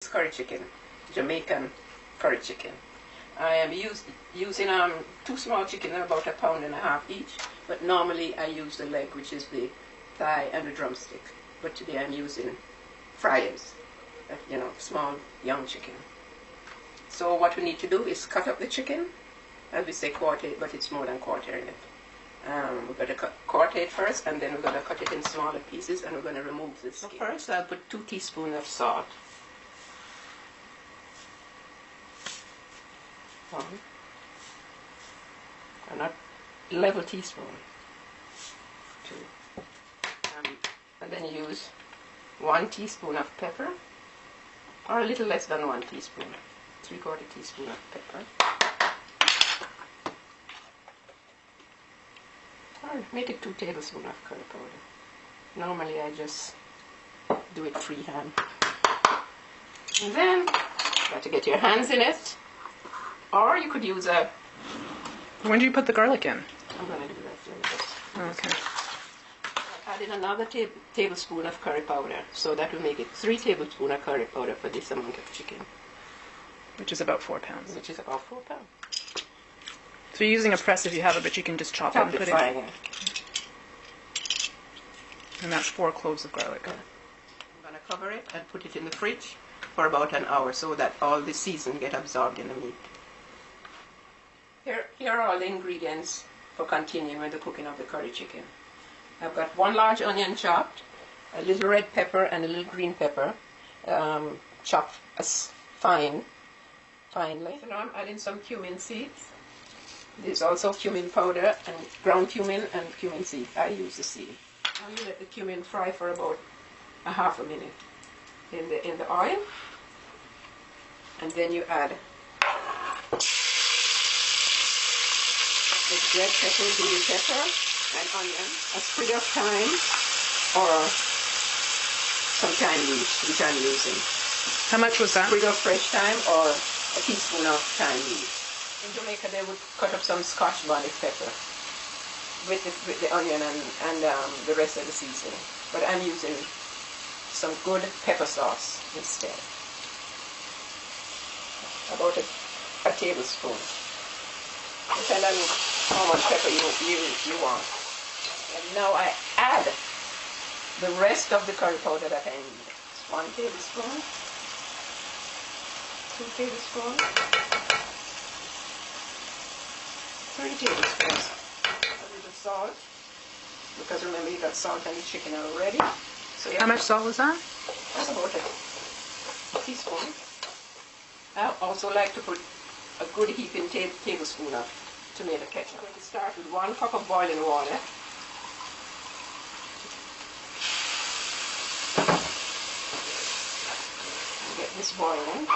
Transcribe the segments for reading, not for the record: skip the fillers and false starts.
Curry chicken, Jamaican curry chicken. I am using 2 small chicken, about 1.5 pounds each, but normally I use the leg, which is the thigh and the drumstick. But today I'm using fryers, small young chicken. So what we need to do is cut up the chicken, as we say quarter, but it's more than quartering it. We're going to quarter it first, and then we're going to cut it in smaller pieces, and we're going to remove the skin. So first I'll put 2 teaspoons of salt. 1, and not level teaspoon. 2, and then use 1 teaspoon of pepper, or a little less than 1 teaspoon, 3/4 teaspoon of pepper. Or make it 2 tablespoons of curry powder. Normally I just do it freehand. And then you got to get your hands in it. Or you could use a... When do you put the garlic in? I'm going to do that later. Okay. Add in another tablespoon of curry powder. So that will make it 3 tablespoons of curry powder for this amount of chicken. Which is about 4 pounds. Which is about 4 pounds. So you're using a press if you have it, but you can just chop it and put it in. And that's 4 cloves of garlic. I'm going to cover it and put it in the fridge for about an hour so that all the seasoning get absorbed in the meat. Here are all the ingredients for continuing with the cooking of the curry chicken. I've got 1 large onion chopped, a little red pepper and a little green pepper chopped as finely. So now I'm adding some cumin seeds. There's also cumin powder and ground cumin and cumin seed. I use the seed. Now you let the cumin fry for about 1/2 minute in the oil, and then you add the red pepper, green pepper, and onion, a sprig of thyme, or some thyme leaves, which I'm using. How much was that? A sprig of fresh thyme or a teaspoon of thyme leaves. In Jamaica, they would cut up some Scotch bonnet pepper with the onion and the rest of the seasoning. But I'm using some good pepper sauce instead. About a tablespoon. Depending on how much pepper you want. And now I add the rest of the curry powder that I need. It's 1 tablespoon, 2 tablespoons, 3 tablespoons. A little salt, because remember you got salt on the chicken already. So how much salt was that? That's about a teaspoon. I also like to put a good heaping tablespoon of tomato ketchup. I'm going to start with 1 cup of boiling water. Get this boiling.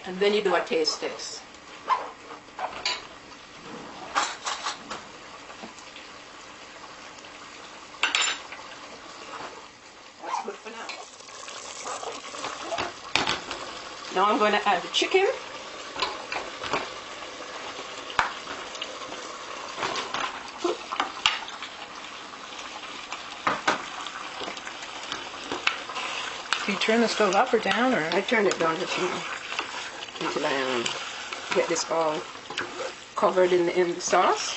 And then you do a taste test. That's good for now. Now I'm going to add the chicken. Do you turn the stove up or down? Or I turn it down until I get this all covered in the sauce.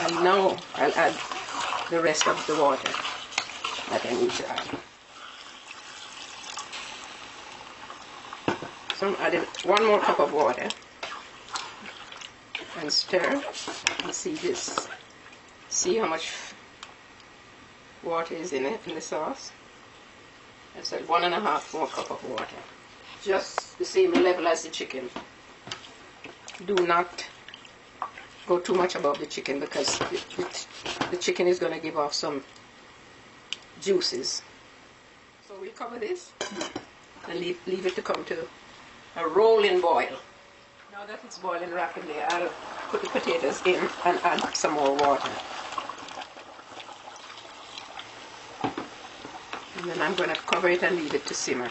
And now I'll add the rest of the water that I need to add. So I'm adding 1 more cup of water and stir and see how much water is in it, in the sauce. I said 1.5 more cup of water. Just the same level as the chicken. Do not go too much above the chicken because the chicken is going to give off some juices. So we'll cover this and leave it to come to a rolling boil. Now that it's boiling rapidly, I'll put the potatoes in and add some more water. And then I'm going to cover it and leave it to simmer.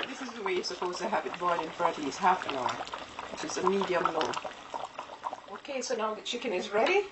This is the way you're supposed to have it boiling for at least 1/2 hour, which is a medium low. Okay, so now the chicken is ready.